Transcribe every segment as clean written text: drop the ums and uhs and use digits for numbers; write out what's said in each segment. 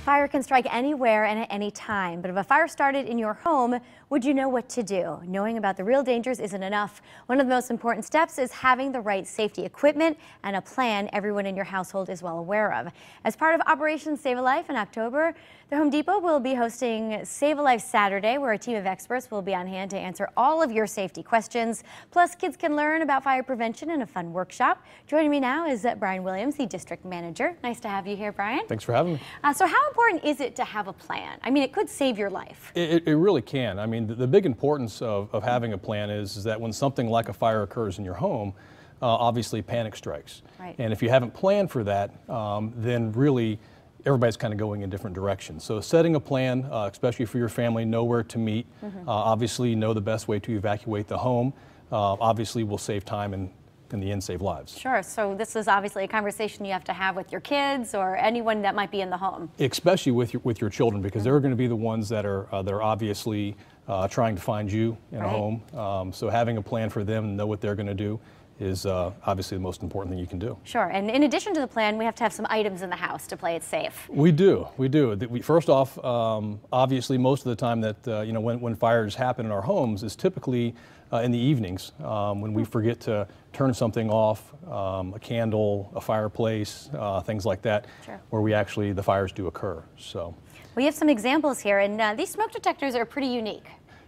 fire can strike anywhere and at any time, but if a fire started in your home, would you know what to do? Knowing about the real dangers isn't enough. One of the most important steps is having the right safety equipment and a plan everyone in your household is well aware of. As part of Operation Save a Life in October, the Home Depot will be hosting Save a Life Saturday, where a team of experts will be on hand to answer all of your safety questions. Plus, kids can learn about fire prevention in a fun workshop. Joining me now is Bryan Williams, the district manager. Nice to have you here, Bryan. Thanks for having me. So how important is it to have a plan? I mean, it could save your life. It really can. I mean, the big importance of having a plan is that when something like a fire occurs in your home, obviously panic strikes. Right. And if you haven't planned for that, then really everybody's kind of going in different directions. So setting a plan, especially for your family, know where to meet, obviously know the best way to evacuate the home, obviously will save time and in the end save lives. Sure, so this is obviously a conversation you have to have with your kids or anyone that might be in the home. Especially with your children, because they're going to be the ones that are obviously trying to find you in a home. So having a plan for them and know what they're going to do is obviously the most important thing you can do. Sure, and in addition to the plan, we have to have some items in the house to play it safe. We do. First off, obviously most of the time that when fires happen in our homes is typically in the evenings when we forget to turn something off, a candle, a fireplace, things like that, where the fires do occur. So we have some examples here, and these smoke detectors are pretty unique.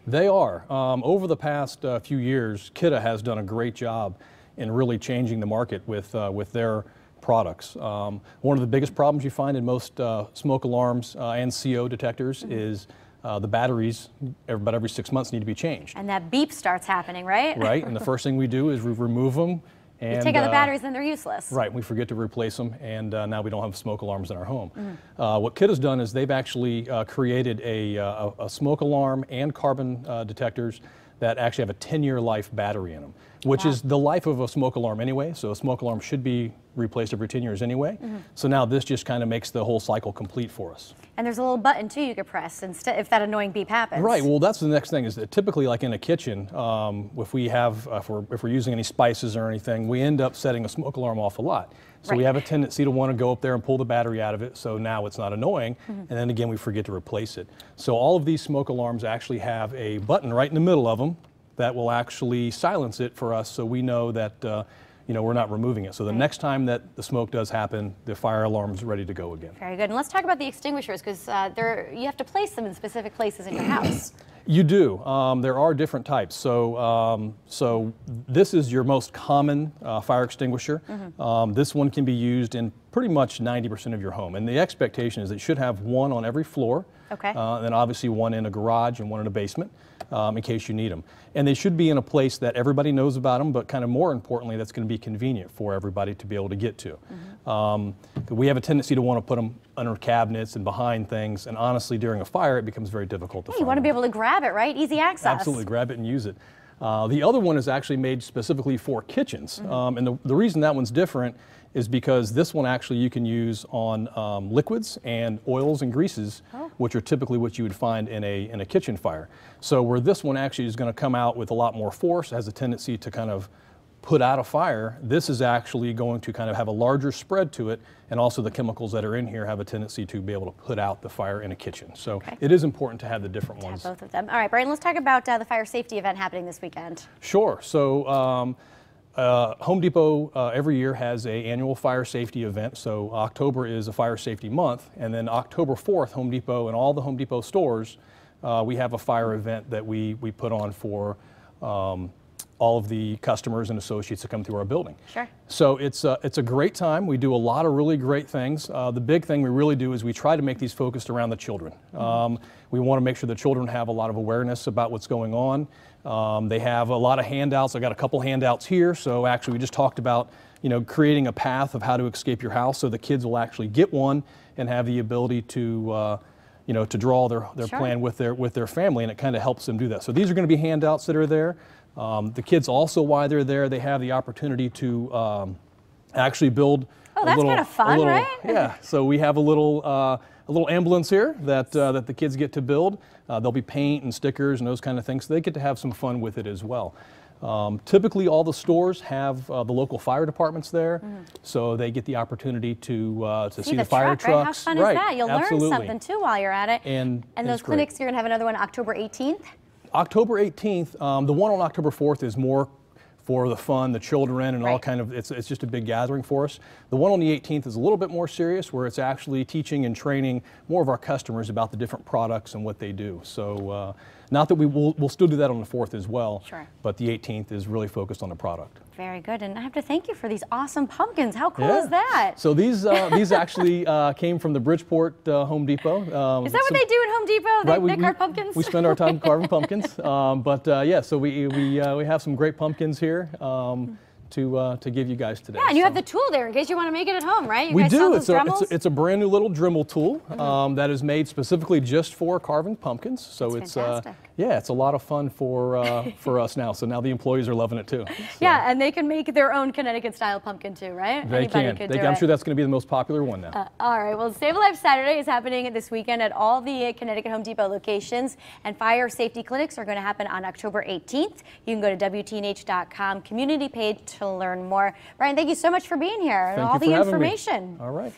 They are. Over the past few years, Kidde has done a great job in really changing the market with their products. One of the biggest problems you find in most smoke alarms and CO detectors is the batteries about every 6 months need to be changed. And that beep starts happening, right? Right, and the first thing we do is we remove them. And, you take out the batteries and they're useless. Right, we forget to replace them, and now we don't have smoke alarms in our home. What Kidde has done is they've actually created a smoke alarm and carbon detectors that actually have a 10-year life battery in them, which is the life of a smoke alarm anyway, so a smoke alarm should be replaced every 10 years anyway. So now this just kind of makes the whole cycle complete for us. And there's a little button too you could press instead if that annoying beep happens. Right, well that's the next thing is that typically like in a kitchen, if we're using any spices or anything, we end up setting a smoke alarm off a lot. So we have a tendency to want to go up there and pull the battery out of it, so now it's not annoying, and then again we forget to replace it. So all of these smoke alarms actually have a button right in the middle of them that will actually silence it for us, so we know that we're not removing it. So the next time that the smoke does happen, the fire alarm is ready to go again. Very good. And let's talk about the extinguishers, because you have to place them in specific places in your house. You do. There are different types. So this is your most common fire extinguisher. This one can be used in pretty much 90% of your home. And the expectation is that you should have one on every floor. Okay. And then obviously one in a garage and one in a basement in case you need them. And they should be in a place that everybody knows about them, but kind of more importantly, that's going to be convenient for everybody to be able to get to. We have a tendency to want to put them under cabinets and behind things, and honestly, during a fire, it becomes very difficult to find. You want to be able to grab it, right? Easy access. Absolutely, grab it and use it. The other one is actually made specifically for kitchens, and the reason that one's different is because this one actually you can use on liquids and oils and greases, which are typically what you would find in a kitchen fire. So where this one actually is going to come out with a lot more force, has a tendency to kind of put out a fire, this is actually going to kind of have a larger spread to it, and also the chemicals that are in here have a tendency to be able to put out the fire in a kitchen. So it is important to have the different ones. Both of them. All right, Bryan, let's talk about the fire safety event happening this weekend. Sure. So Home Depot every year has an annual fire safety event. So October is a fire safety month, and then October 4th, Home Depot and all the Home Depot stores, we have a fire event that we put on for all of the customers and associates that come through our building. Sure. So it's a great time. We do a lot of really great things. The big thing we really do is we try to make these focused around the children. We want to make sure the children have a lot of awareness about what's going on. They have a lot of handouts. I got a couple handouts here. So actually we just talked about creating a path of how to escape your house, so the kids will actually get one and have the ability to to draw their plan with their family, and it kind of helps them do that. So these are going to be handouts that are there. The kids also, while they're there, they have the opportunity to actually build that's kind of fun, right? Yeah, so we have a little ambulance here that the kids get to build. There'll be paint and stickers and those kind of things, so they get to have some fun with it as well. Typically, all the stores have the local fire departments there, so they get the opportunity to see the fire trucks. Right? How fun is that? You'll absolutely. learn something too while you're at it. And those clinics, you're going to have another one October 18th? October 18th. The one on October 4th is more for the fun, the children, and all kind of, it's just a big gathering for us. The one on the 18th is a little bit more serious, where it's actually teaching and training more of our customers about the different products and what they do. So not that we'll still do that on the 4th as well, but the 18th is really focused on the product. Very good, and I have to thank you for these awesome pumpkins. How cool is that? So these actually came from the Bridgeport Home Depot. Is that what they do at Home Depot? They carve pumpkins? We spend our time carving pumpkins, yeah, so we have some great pumpkins here to give you guys today. Yeah, and you have the tool there in case you want to make it at home, right? We do. It's a brand new little Dremel tool that is made specifically just for carving pumpkins. So it's yeah, it's a lot of fun for us now. So now the employees are loving it too. So. Yeah, and they can make their own Connecticut style pumpkin too, right? They can. I'm sure that's going to be the most popular one now. All right. Well, Save a Life Saturday is happening this weekend at all the Connecticut Home Depot locations, and fire safety clinics are going to happen on October 18th. You can go to WTNH.com community page to learn more. Bryan, thank you so much for being here and all the information. All right.